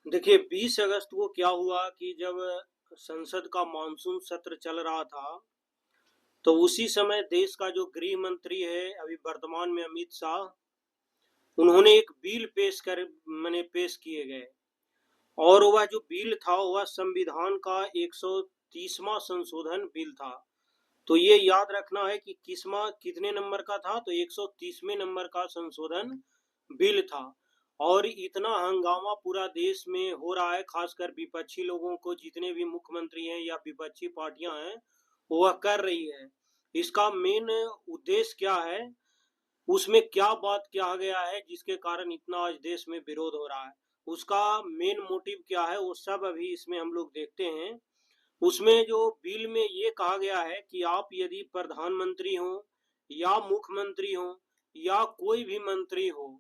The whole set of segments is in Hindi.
देखिए 20 अगस्त को क्या हुआ कि जब संसद का मानसून सत्र चल रहा था, तो उसी समय देश का जो गृह मंत्री है अभी वर्तमान में अमित शाह, उन्होंने एक बिल पेश किए गए। और वह जो बिल था वह संविधान का 130वां संशोधन बिल था। तो ये याद रखना है कि कितने नंबर का था, तो 130वें नंबर का संशोधन बिल था। और इतना हंगामा पूरा देश में हो रहा है, खासकर विपक्षी लोगों को, जितने भी मुख्यमंत्री हैं या विपक्षी पार्टियां हैं वह कर रही है। इसका मेन उद्देश्य क्या है, उसमें क्या बात किया गया है जिसके कारण इतना आज देश में विरोध हो रहा है, उसका मेन मोटिव क्या है, वो सब अभी इसमें हम लोग देखते हैं। उसमें जो बिल में ये कहा गया है कि आप यदि प्रधानमंत्री हो या मुख्यमंत्री हो या कोई भी मंत्री हो,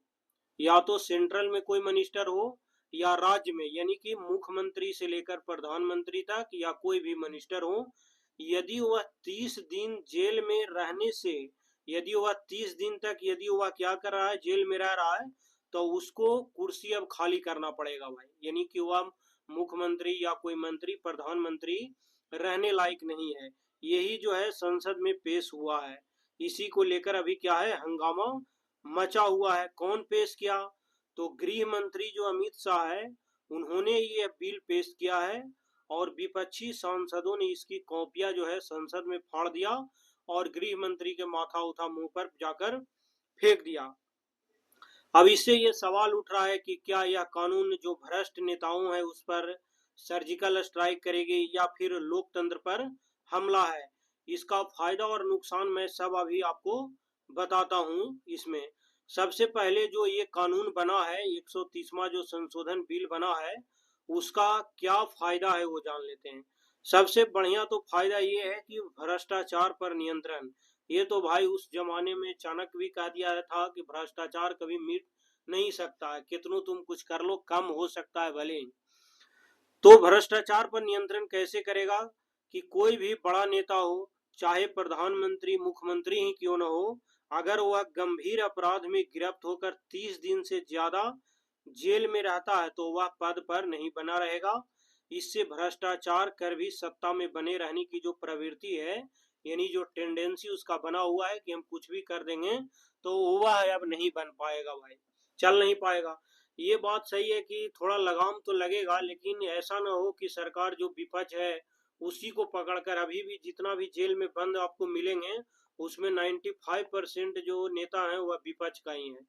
या तो सेंट्रल में कोई मिनिस्टर हो या राज्य में, यानी कि मुख्यमंत्री से लेकर प्रधानमंत्री तक या कोई भी मिनिस्टर हो, यदि वह 30 दिन जेल में रहने से, यदि वह 30 दिन तक यदि वह क्या कर रहा है, जेल में रह रहा है, तो उसको कुर्सी अब खाली करना पड़ेगा भाई। यानी कि वह मुख्यमंत्री या कोई मंत्री, प्रधानमंत्री रहने लायक नहीं है। यही जो है संसद में पेश हुआ है। इसी को लेकर अभी क्या है, हंगामा मचा हुआ है। कौन पेश किया, तो गृह मंत्री जो अमित शाह है, उन्होंने ये बिल पेश किया है। और विपक्षी सांसदों ने इसकी कॉपियां जो है संसद में फाड़ दिया और गृह मंत्री के माथा उठा मुंह पर जाकर फेंक दिया। अब इससे ये सवाल उठ रहा है कि क्या यह कानून जो भ्रष्ट नेताओं है उस पर सर्जिकल स्ट्राइक करेगी या फिर लोकतंत्र पर हमला है। इसका फायदा और नुकसान मैं सब अभी आपको बताता हूं। इसमें सबसे पहले जो ये कानून बना है, 130वां जो संशोधन बिल बना है, उसका क्या फायदा है वो जान लेते हैं। सबसे बढ़िया तो फायदा ये है कि भ्रष्टाचार पर नियंत्रण। ये तो भाई उस जमाने में चाणक्य भी कह दिया था कि भ्रष्टाचार कभी मिट नहीं सकता है, कितनों तुम कुछ कर लो कम हो सकता है भले। तो भ्रष्टाचार पर नियंत्रण कैसे करेगा, कि कोई भी बड़ा नेता हो, चाहे प्रधानमंत्री मुख्यमंत्री ही क्यों न हो, अगर वह गंभीर अपराध में गिरफ्त होकर 30 दिन से ज्यादा जेल में रहता है तो वह पद पर नहीं बना रहेगा। इससे भ्रष्टाचार कर भी सत्ता में बने रहने की जो प्रवृत्ति है, यानी जो टेंडेंसी उसका बना हुआ है कि हम कुछ भी कर देंगे, तो वह अब नहीं बन पाएगा भाई, चल नहीं पाएगा। ये बात सही है कि थोड़ा लगाम तो लगेगा, लेकिन ऐसा ना हो कि सरकार जो विपक्ष है उसी को पकड़कर, अभी भी जितना भी जेल में बंद आपको मिलेंगे उसमें 95% जो नेता हैं वह विपक्ष का ही है।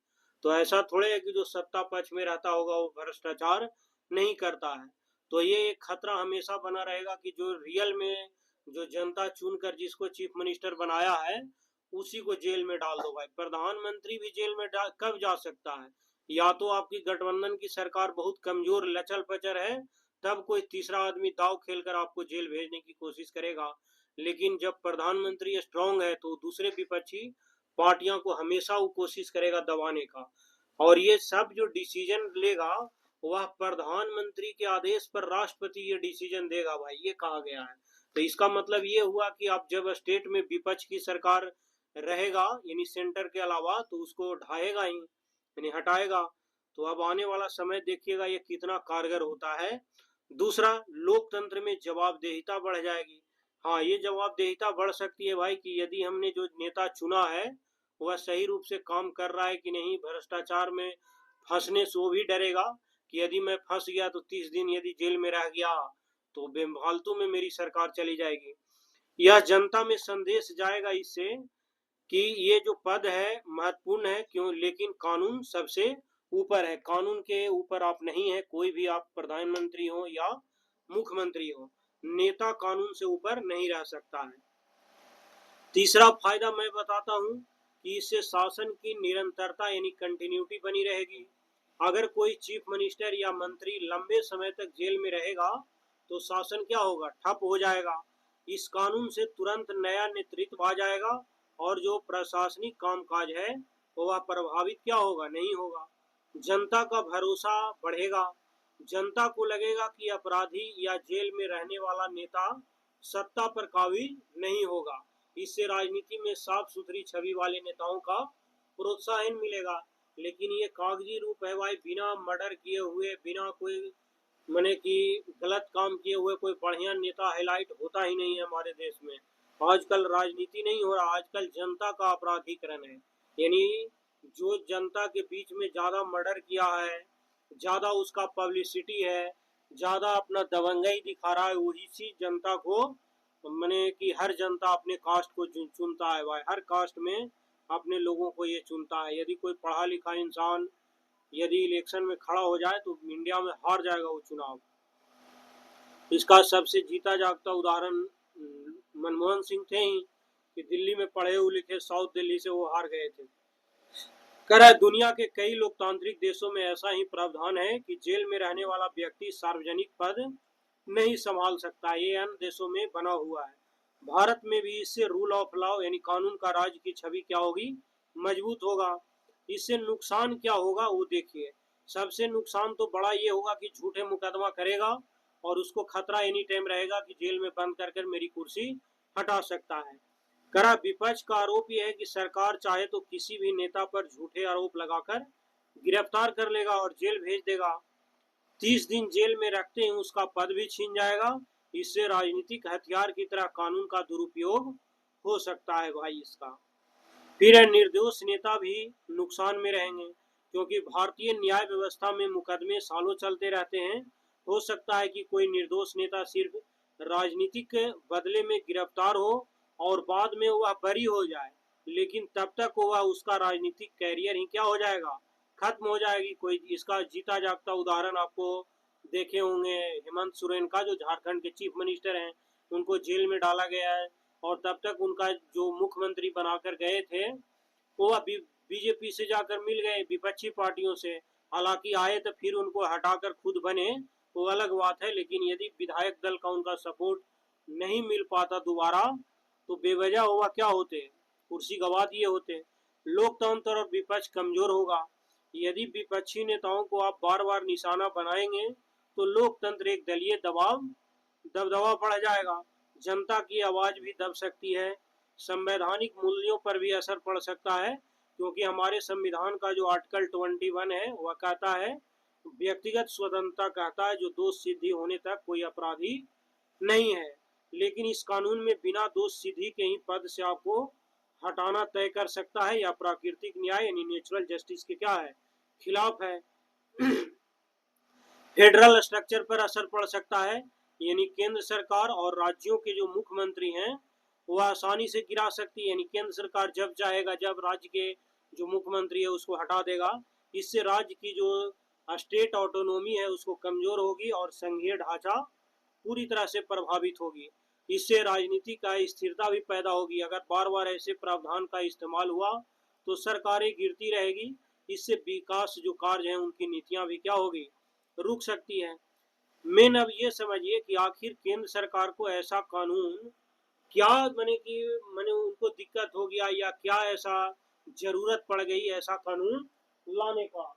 तो ऐसा थोड़े है कि जो सत्ता पक्ष में रहता होगा वो भ्रष्टाचार नहीं करता है। तो ये एक खतरा हमेशा बना रहेगा कि जो रियल में जो जनता चुनकर जिसको चीफ मिनिस्टर बनाया है उसी को जेल में डाल दो भाई। प्रधानमंत्री भी जेल में कब जा सकता है, या तो आपकी गठबंधन की सरकार बहुत कमजोर लचल पचर है, तब कोई तीसरा आदमी दाव खेलकर आपको जेल भेजने की कोशिश करेगा। लेकिन जब प्रधानमंत्री स्ट्रांग है तो दूसरे विपक्षी पार्टियां को हमेशा वो कोशिश करेगा दबाने का। और ये सब जो डिसीजन लेगा वह प्रधानमंत्री के आदेश पर राष्ट्रपति ये डिसीजन देगा भाई, ये कहा गया है। तो इसका मतलब ये हुआ कि आप जब स्टेट में विपक्ष की सरकार रहेगा, यानी सेंटर के अलावा, तो उसको ढाएगा ही, यानी हटाएगा। तो अब आने वाला समय देखिएगा ये कितना कारगर होता है। दूसरा, लोकतंत्र में जवाबदेहिता बढ़ जाएगी। हाँ, ये जवाबदेहिता बढ़ सकती है भाई कि यदि हमने जो नेता चुना है वह सही रूप से काम कर रहा है कि नहीं, भ्रष्टाचार में फंसने से वो भी डरेगा कि यदि मैं फंस गया तो 30 दिन यदि जेल में रह गया तो बेफालतू में मेरी सरकार चली जाएगी। यह जनता में संदेश जाएगा इससे कि ये जो पद है महत्वपूर्ण है क्यों, लेकिन कानून सबसे ऊपर है। कानून के ऊपर आप नहीं है, कोई भी, आप प्रधानमंत्री हो या मुख्यमंत्री हो, नेता कानून से ऊपर नहीं रह सकता है। तीसरा फायदा मैं बताता हूं कि इससे शासन की निरंतरता यानी कंटिन्यूटी बनी रहेगी। अगर कोई चीफ मिनिस्टर या मंत्री लंबे समय तक जेल में रहेगा तो शासन क्या होगा, ठप हो जाएगा। इस कानून से तुरंत नया नेतृत्व आ जाएगा और जो प्रशासनिक कामकाज है वह प्रभावित क्या होगा, नहीं होगा। जनता का भरोसा बढ़ेगा। जनता को लगेगा कि अपराधी या जेल में रहने वाला नेता सत्ता पर काबिज नहीं होगा। इससे राजनीति में साफ सुथरी छवि वाले नेताओं का प्रोत्साहन मिलेगा। लेकिन ये कागजी रूप है भाई, बिना मर्डर किए हुए, बिना कोई माने कि गलत काम किए हुए कोई बढ़िया नेता हाईलाइट होता ही नहीं है हमारे देश में। आजकल राजनीति नहीं हो रहा, आजकल जनता का अपराधीकरण है। यानी जो जनता के बीच में ज्यादा मर्डर किया है, ज्यादा उसका पब्लिसिटी है, ज्यादा अपना दबंगई दिखा रहा है, वही सी जनता को माने कि हर जनता अपने कास्ट को चुनता है भाई। हर कास्ट में अपने लोगों को ये चुनता है। यदि कोई पढ़ा लिखा इंसान यदि इलेक्शन में खड़ा हो जाए तो इंडिया में हार जाएगा वो चुनाव। इसका सबसे जीता जागता उदाहरण मनमोहन सिंह थे ही, कि दिल्ली में पढ़े हुए लिखे साउथ दिल्ली से वो हार गए थे। कह रहा है दुनिया के कई लोकतांत्रिक देशों में ऐसा ही प्रावधान है कि जेल में रहने वाला व्यक्ति सार्वजनिक पद नहीं संभाल सकता। ये अन्य देशों में बना हुआ है। भारत में भी इससे रूल ऑफ लॉ यानी कानून का राज की छवि क्या होगी, मजबूत होगा। इससे नुकसान क्या होगा वो देखिए। सबसे नुकसान तो बड़ा ये होगा कि झूठे मुकदमा करेगा और उसको खतरा एनी टाइम रहेगा कि जेल में बंद कर मेरी कुर्सी हटा सकता है। करा विपक्ष का आरोप यह है कि सरकार चाहे तो किसी भी नेता पर झूठे आरोप लगाकर गिरफ्तार कर लेगा और जेल भेज देगा। 30 दिन जेल में रखते ही उसका पद भी छीन जाएगा। इससे राजनीतिक हथियार की तरह कानून का दुरुपयोग हो सकता है भाई इसका। फिर निर्दोष नेता भी नुकसान में रहेंगे, क्योंकि भारतीय न्याय व्यवस्था में मुकदमे सालों चलते रहते हैं। हो सकता है कि कोई निर्दोष नेता सिर्फ राजनीतिक बदले में गिरफ्तार हो और बाद में वह बरी हो जाए, लेकिन तब तक वह उसका राजनीतिक कैरियर ही क्या हो जाएगा, खत्म हो जाएगी। कोई इसका जीता जागता उदाहरण आपको देखे होंगे हेमंत सोरेन का, जो झारखंड के चीफ मिनिस्टर हैं, उनको जेल में डाला गया है और तब तक उनका जो मुख्यमंत्री बनाकर गए थे वो बीजेपी से जाकर मिल गए विपक्षी पार्टियों से। हालांकि आए तो फिर उनको हटाकर खुद बने, वो अलग बात है। लेकिन यदि विधायक दल का उनका सपोर्ट नहीं मिल पाता दोबारा तो बेवजह हुआ क्या होते, कुर्सी गवा दिए होते। लोकतंत्र और विपक्ष कमजोर होगा। यदि विपक्षी नेताओं को आप बार बार निशाना बनाएंगे तो लोकतंत्र एक दलीय दबदबा बढ़ जाएगा। जनता की आवाज भी दब सकती है। संवैधानिक मूल्यों पर भी असर पड़ सकता है, क्योंकि हमारे संविधान का जो आर्टिकल 21 है वह कहता है व्यक्तिगत स्वतंत्रता कहता है जो दोष सिद्धि होने तक कोई अपराधी नहीं है। लेकिन इस कानून में बिना दोष सिद्धि के ही पद से आपको हटाना तय कर सकता है या प्राकृतिक न्याय यानी नेचुरल जस्टिस के क्या है, खिलाफ है। फेडरल स्ट्रक्चर पर असर पड़ सकता है, यानी केंद्र सरकार और राज्यों के जो मुख्यमंत्री हैं वह आसानी से गिरा सकती है। यानी केंद्र सरकार जब चाहेगा जब राज्य के जो मुख्यमंत्री है उसको हटा देगा। इससे राज्य की जो स्टेट ऑटोनोमी है उसको कमजोर होगी और संघीय ढांचा पूरी तरह से प्रभावित होगी। इससे राजनीति का स्थिरता भी पैदा होगी। अगर बार बार ऐसे प्रावधान का इस्तेमाल हुआ तो सरकारें गिरती रहेगी। इससे विकास जो कार्य है उनकी नीतियां भी क्या होगी, रुक सकती है। मेन अब ये समझिए कि आखिर केंद्र सरकार को ऐसा कानून क्या मैंने उनको दिक्कत हो गया या क्या ऐसा जरूरत पड़ गई ऐसा कानून लाने का।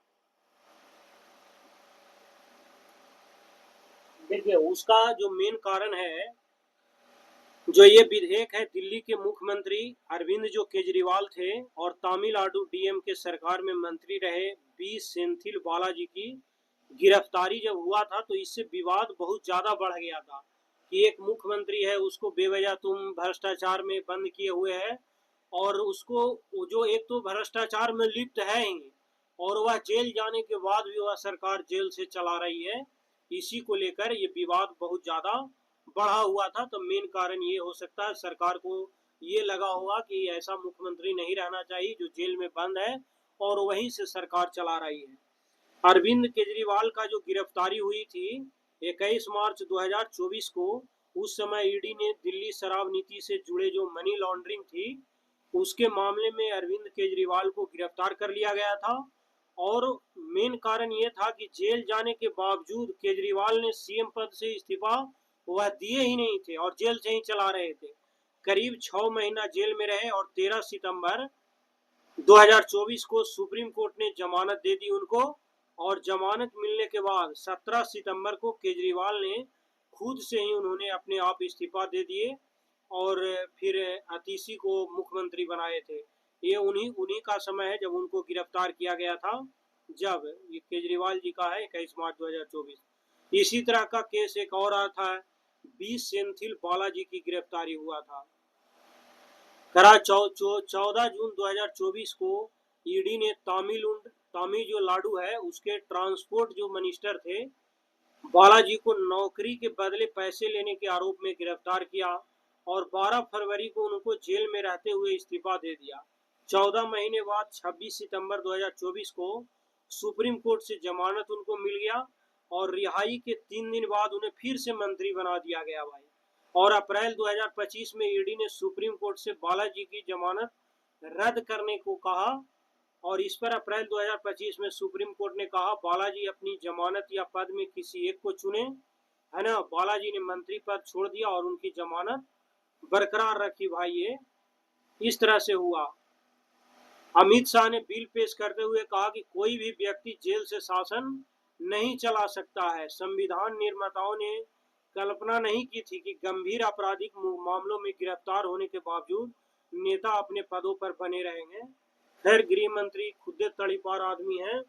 देखिए उसका जो मेन कारण है, जो ये विधेयक है, दिल्ली के मुख्यमंत्री अरविंद जो केजरीवाल थे और तमिलनाडु डीएम के सरकार में मंत्री रहे बी सेंथिल बालाजी की गिरफ्तारी जब हुआ था तो इससे विवाद बहुत ज्यादा बढ़ गया था कि एक मुख्यमंत्री है उसको बेवजह तुम भ्रष्टाचार में बंद किए हुए है और उसको जो एक तो भ्रष्टाचार में लिप्त है ही और वह जेल जाने के बाद भी वह सरकार जेल से चला रही है। इसी को लेकर ये विवाद बहुत ज्यादा बढ़ा हुआ था। तो मेन कारण ये हो सकता है सरकार को ये लगा होगा कि ऐसा मुख्यमंत्री नहीं रहना चाहिए जो जेल में बंद है और वहीं से सरकार चला रही है। अरविंद केजरीवाल का जो गिरफ्तारी हुई थी 21 मार्च 2024 को, उस समय ईडी ने दिल्ली शराब नीति से जुड़े जो मनी लॉन्ड्रिंग थी उसके मामले में अरविंद केजरीवाल को गिरफ्तार कर लिया गया था। और मेन कारण यह था कि जेल जाने के बावजूद केजरीवाल ने सीएम पद से इस्तीफा वह दिए ही नहीं थे और जेल से ही चला रहे थे। करीब 6 महीना जेल में रहे और 13 सितंबर 2024 को सुप्रीम कोर्ट ने जमानत दे दी उनको। और जमानत मिलने के बाद 17 सितंबर को केजरीवाल ने खुद से ही उन्होंने अपने आप इस्तीफा दे दिए और फिर अतीशी को मुख्यमंत्री बनाए थे। ये उन्हीं का समय है जब उनको गिरफ्तार किया गया था, जब ये केजरीवाल जी का है 21 मार्च 2024। इसी तरह का केस एक और आया था, 20 सेंथिल बालाजी की गिरफ्तारी हुआ था। 14 जून 2024 को ईडी ने तामिल जो लाडू है उसके ट्रांसपोर्ट जो मिनिस्टर थे बालाजी को नौकरी के बदले पैसे लेने के आरोप में गिरफ्तार किया और 12 फरवरी को उनको जेल में रहते हुए इस्तीफा दे दिया। 14 महीने बाद 26 सितंबर 2024 को सुप्रीम कोर्ट से जमानत उनको मिल गया और रिहाई के 3 दिन बाद उन्हें फिर से मंत्री बना दिया गया भाई। और अप्रैल 2025 में ईडी ने सुप्रीम कोर्ट से बालाजी की जमानत रद्द करने को कहा और इस पर अप्रैल 2025 में सुप्रीम कोर्ट ने कहा बालाजी अपनी जमानत या पद में किसी एक को चुने, है ना। बालाजी ने मंत्री पद छोड़ दिया और उनकी जमानत बरकरार रखी भाई। ये इस तरह से हुआ। अमित शाह ने बिल पेश करते हुए कहा कि कोई भी व्यक्ति जेल से शासन नहीं चला सकता है। संविधान निर्माताओं ने कल्पना नहीं की थी कि गंभीर आपराधिक मामलों में गिरफ्तार होने के बावजूद नेता अपने पदों पर बने रहेंगे। खैर गृह मंत्री खुद तड़ीपार आदमी हैं,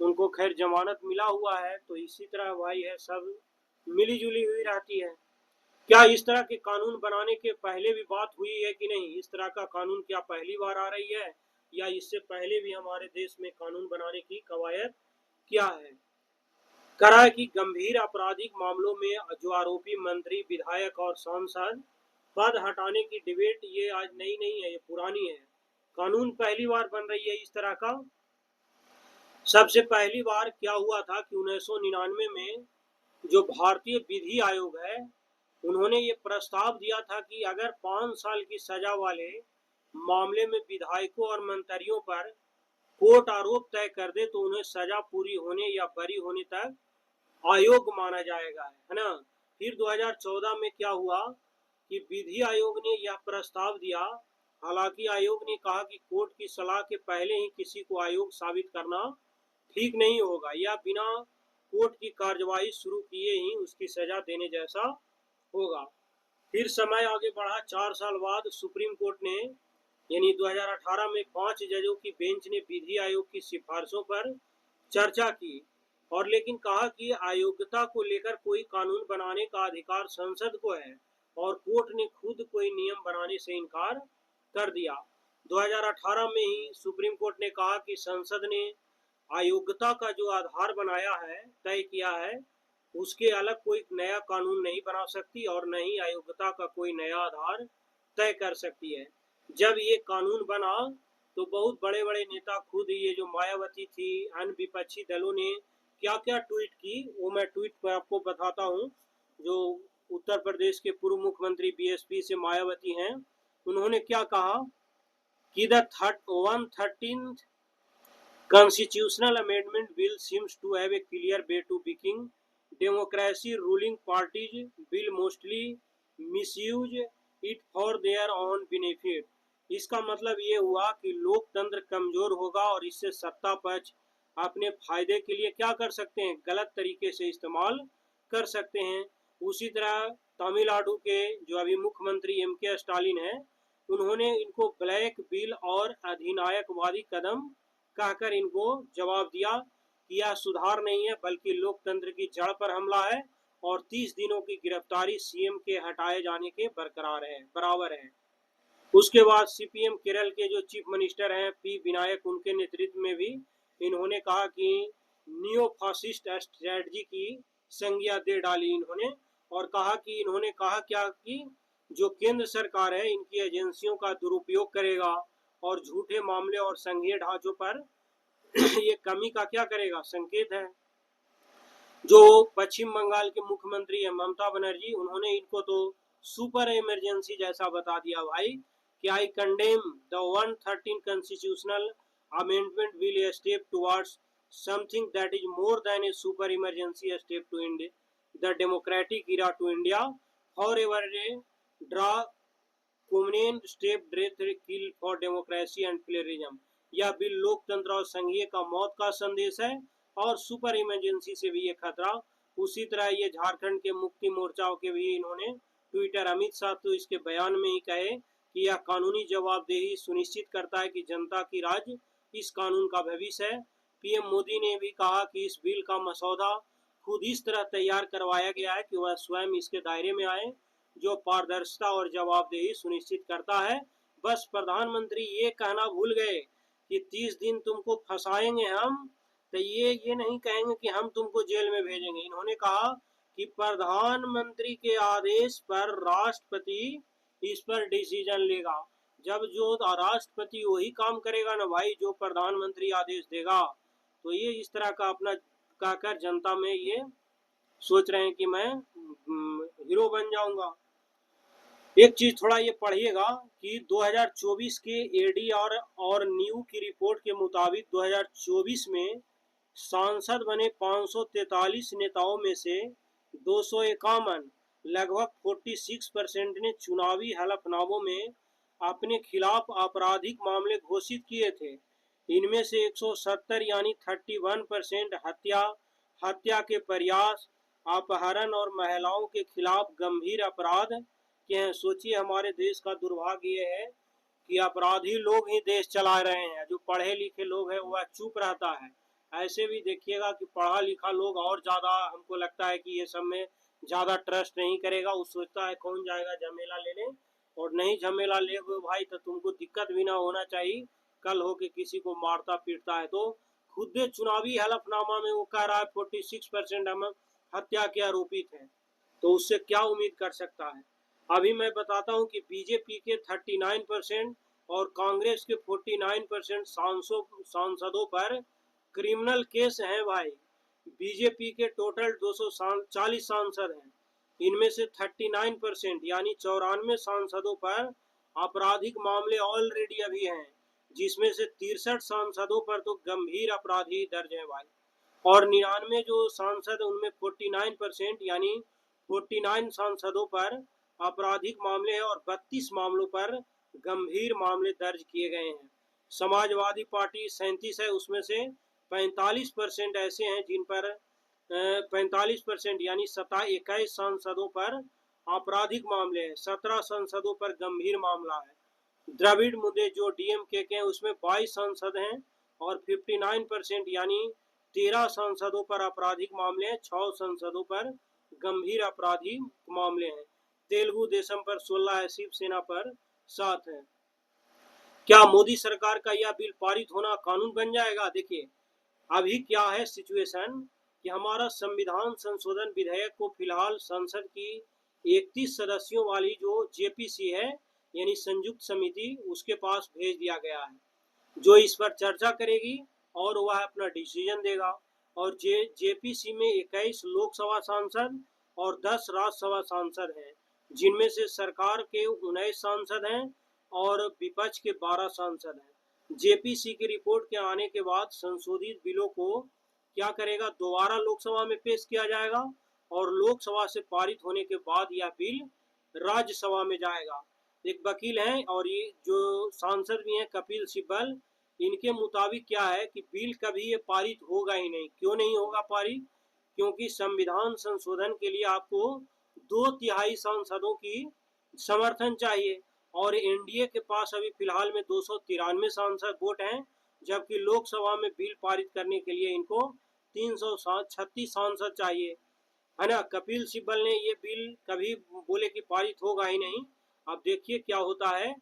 उनको खैर जमानत मिला हुआ है, तो इसी तरह भाई है सब मिली जुली हुई रहती है। क्या इस तरह के कानून बनाने के पहले भी बात हुई है कि नहीं? इस तरह का कानून क्या पहली बार आ रही है या इससे पहले भी हमारे देश में कानून बनाने की कवायद क्या है? करा है कि गंभीर आपराधिक मामलों में जो आरोपी मंत्री, विधायक और सांसद पद हटाने की डिबेट ये आज नई नहीं है, ये पुरानी है। कानून पहली बार बन रही है इस तरह का। सबसे पहली बार क्या हुआ था कि 1999 में जो भारतीय विधि आयोग है उन्होंने ये प्रस्ताव दिया था कि अगर 5 साल की सजा वाले मामले में विधायकों और मंत्रियों पर कोर्ट आरोप तय कर दे तो उन्हें सजा पूरी होने या बरी होने तक आयोग माना जाएगा, है ना। फिर 2014 में क्या हुआ कि विधि आयोग ने यह प्रस्ताव दिया। हालांकि आयोग ने कहा कि कोर्ट की सलाह के पहले ही किसी को आयोग साबित करना ठीक नहीं होगा या बिना कोर्ट की कार्यवाही शुरू किए ही उसकी सजा देने जैसा होगा। फिर समय आगे बढ़ा। 4 साल बाद सुप्रीम कोर्ट ने यानी 2018 में 5 जजों की बेंच ने विधि आयोग की सिफारिशों पर चर्चा की और लेकिन कहा कि अयोग्यता को लेकर कोई कानून बनाने का अधिकार संसद को है और कोर्ट ने खुद कोई नियम बनाने से इनकार कर दिया। 2018 में ही सुप्रीम कोर्ट ने कहा कि संसद ने अयोग्यता का जो आधार बनाया है, तय किया है, उसके अलग कोई नया कानून नहीं बना सकती और न ही अयोग्यता का कोई नया आधार तय कर सकती है। जब ये कानून बना तो बहुत बड़े बड़े नेता, खुद ये जो मायावती थी, अन्य विपक्षी दलों ने क्या क्या ट्वीट की वो मैं ट्वीट पर आपको बताता हूँ। जो उत्तर प्रदेश के पूर्व मुख्यमंत्री बीएसपी से मायावती हैं, उन्होंने क्या कहा कि the 113th constitutional amendment bill seems to have a clear way to becoming democracy. Ruling parties will mostly misuse it for their own benefit. इसका मतलब ये हुआ कि लोकतंत्र कमजोर होगा और इससे सत्ता पक्ष अपने फायदे के लिए क्या कर सकते हैं, गलत तरीके से इस्तेमाल कर सकते हैं। उसी तरह तमिलनाडु के जो अभी मुख्यमंत्री एम.के. स्टालिन हैं, उन्होंने इनको ब्लैक बिल और अधिनायकवादी कदम कहकर इनको जवाब दिया कि यह सुधार नहीं है बल्कि लोकतंत्र की जड़ पर हमला है और 30 दिनों की गिरफ्तारी सीएम के हटाए जाने के बराबर है। उसके बाद सीपीएम केरल के जो चीफ मिनिस्टर हैं पी विनायक, उनके नेतृत्व में भी इन्होंने कहा कि नियो फासिस्ट स्ट्रेटजी की संज्ञा दे डाली इन्होंने और कहा कि इन्होंने कहा क्या कि जो केंद्र सरकार है इनकी एजेंसियों का दुरुपयोग करेगा और झूठे मामले और संघीय ढांचों पर ये कमी का क्या करेगा, संकेत है। जो पश्चिम बंगाल के मुख्यमंत्री है ममता बनर्जी, उन्होंने इनको तो सुपर इमरजेंसी जैसा बता दिया भाई कि I condemn the 113 constitutional amendment will a step towards something that is more than a super emergency step to the democratic era to India for ever a draconian step ड्रेथ knell for democracy and pluralism. यह बिल लोकतंत्र और संघीय का मौत का संदेश है और सुपर इमरजेंसी से भी ये खतरा। उसी तरह ये झारखंड के मुक्ति मोर्चा के भी इन्होंने ट्विटर, अमित शाह तो इसके बयान में ही कहे कि यह कानूनी जवाबदेही सुनिश्चित करता है कि जनता की राज इस कानून का भविष्य है। पीएम मोदी ने भी कहा कि इस बिल का मसौदा खुद इस तरह तैयार करवाया गया है कि वह स्वयं इसके दायरे में आए, जो पारदर्शिता और जवाबदेही सुनिश्चित करता है। बस प्रधानमंत्री ये कहना भूल गए कि 30 दिन तुमको फंसाएंगे हम, तो ये नहीं कहेंगे कि हम तुमको जेल में भेजेंगे। इन्होंने कहा कि प्रधानमंत्री के आदेश पर राष्ट्रपति इस पर डिसीजन लेगा। जब जो राष्ट्रपति वही काम करेगा ना भाई, जो प्रधानमंत्री आदेश देगा। तो ये इस तरह का अपना कहकर जनता में ये सोच रहे हैं कि मैं हीरो बन जाऊंगा। एक चीज थोड़ा ये पढ़िएगा कि 2024 के एडी और न्यू की रिपोर्ट के मुताबिक 2024 में सांसद बने 543 नेताओं में से 251 लगभग 46% ने चुनावी हलफनामों में अपने खिलाफ आपराधिक मामले घोषित किए थे। इनमें से 170 यानी 31% हत्या के प्रयास, अपहरण और महिलाओं के खिलाफ गंभीर अपराध के हैं। सोचिए, हमारे देश का दुर्भाग्य ये है कि अपराधी लोग ही देश चला रहे हैं, जो पढ़े लिखे लोग हैं वह चुप रहता है। ऐसे भी देखिएगा कि पढ़ा लिखा लोग और ज़्यादा, हमको लगता है कि ये सब में ज़्यादा ट्रस्ट नहीं करेगा। वो सोचता है कौन जाएगा झमेला लेने, और नहीं झमेला ले भाई तो तुमको दिक्कत भी ना होना चाहिए, कल हो के किसी को मारता पीटता है। तो खुद चुनावी हलफनामा में वो कह रहा है 46% हम हत्या के आरोपित हैं, तो उससे क्या उम्मीद कर सकता है। अभी मैं बताता हूं कि बीजेपी के 39% और कांग्रेस के 49% सांसदों पर क्रिमिनल केस हैं भाई। बीजेपी के टोटल 240 सांसद हैं, इनमें से 39% यानी 94 सांसदों पर आपराधिक मामले ऑलरेडी अभी हैं, जिसमें से 63 सांसदों पर तो गंभीर अपराधी दर्ज है भाई। और 99 जो सांसद उनमें 49% यानी 49 सांसदों पर आपराधिक मामले हैं और 32 मामलों पर गंभीर मामले दर्ज किए गए हैं। समाजवादी पार्टी 37 है, उसमें से 45% ऐसे हैं जिन पर 45% यानी 21 सांसदों पर आपराधिक मामले हैं, 17 सांसदों पर गंभीर मामला है। द्रविड़ मुद्दे जो डीएमके के हैं उसमें 22 सांसद हैं और 59% यानी 13 सांसदों पर आपराधिक मामले हैं, 6 सांसदों पर गंभीर आपराधिक मामले हैं। तेलुगु देशम पर 16 है, शिवसेना पर 7 है। क्या मोदी सरकार का यह बिल पारित होना कानून बन जाएगा? देखिए, अभी क्या है सिचुएशन कि हमारा संविधान संशोधन विधेयक को फिलहाल संसद की 31 सदस्यों वाली जो जेपीसी है यानी संयुक्त समिति, उसके पास भेज दिया गया है, जो इस पर चर्चा करेगी और वह अपना डिसीजन देगा। और जेपीसी में 21 लोकसभा सांसद और 10 राज्यसभा सांसद हैं, जिनमें से सरकार के 19 सांसद हैं और विपक्ष के 12 सांसद हैं। जेपीसी की रिपोर्ट के आने के बाद संशोधित बिलों को क्या करेगा, दोबारा लोकसभा में पेश किया जाएगा और लोकसभा से पारित होने के बाद यह बिल राज्यसभा में जाएगा। एक वकील हैं और ये जो सांसद भी हैं कपिल सिब्बल, इनके मुताबिक क्या है कि बिल कभी ये पारित होगा ही नहीं। क्यों नहीं होगा पारित? क्योंकि संविधान संशोधन के लिए आपको 2/3 सांसदों की समर्थन चाहिए और एनडीए के पास अभी फिलहाल में 293 सांसद वोट हैं, जबकि लोकसभा में बिल पारित करने के लिए इनको 336 सांसद चाहिए, है ना। कपिल सिब्बल ने ये बिल कभी बोले कि पारित होगा ही नहीं। अब देखिए क्या होता है।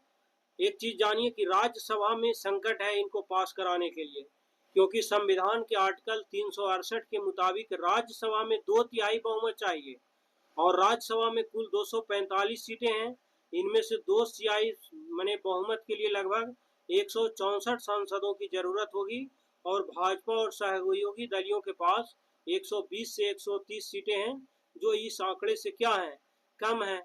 एक चीज जानिए कि राज्यसभा में संकट है इनको पास कराने के लिए, क्योंकि संविधान के आर्टिकल 368 के मुताबिक राज्यसभा में 2/3 बहुमत चाहिए और राज्यसभा में कुल 245 सीटें हैं। इनमें से 2/3 माने बहुमत के लिए लगभग 164 सांसदों की जरूरत होगी और भाजपा और सहयोगी दलों के पास 120 से 130 सीटें हैं, जो इस आंकड़े से क्या है, कम है।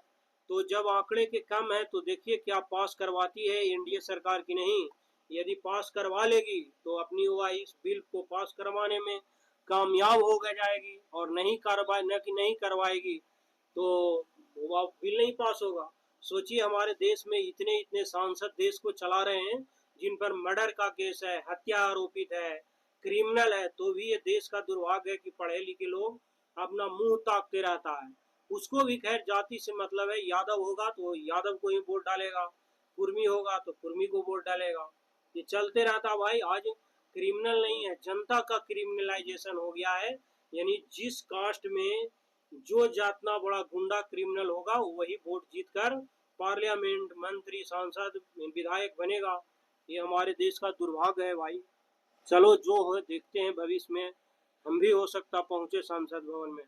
तो जब आंकड़े के कम है तो देखिए क्या पास करवाती है एनडीए सरकार की नहीं। यदि पास करवा लेगी तो अपनी वह इस बिल को पास करवाने में कामयाब हो जाएगी, और नहीं करवाएगी तो वह बिल नहीं पास होगा। सोचिए, हमारे देश में इतने इतने सांसद देश को चला रहे हैं जिन पर मर्डर का केस है, हत्या आरोपित है, क्रिमिनल है, तो भी ये देश का दुर्भाग्य है कि पढ़े लिखे लोग अपना मुंह ताकते रहता है। उसको भी खैर जाति से मतलब है, यादव होगा तो यादव को ही वोट डालेगा, कुर्मी होगा तो कुर्मी को वोट डालेगा। ये चलते रहता भाई। आज क्रिमिनल नहीं है, जनता का क्रिमिनलाइजेशन हो गया है यानी जिस कास्ट में जो जितना बड़ा गुंडा क्रिमिनल होगा वही वोट जीतकर पार्लियामेंट, मंत्री, सांसद, विधायक बनेगा। ये हमारे देश का दुर्भाग्य है भाई। चलो जो हो देखते हैं, भविष्य में हम भी हो सकता पहुंचे संसद भवन में।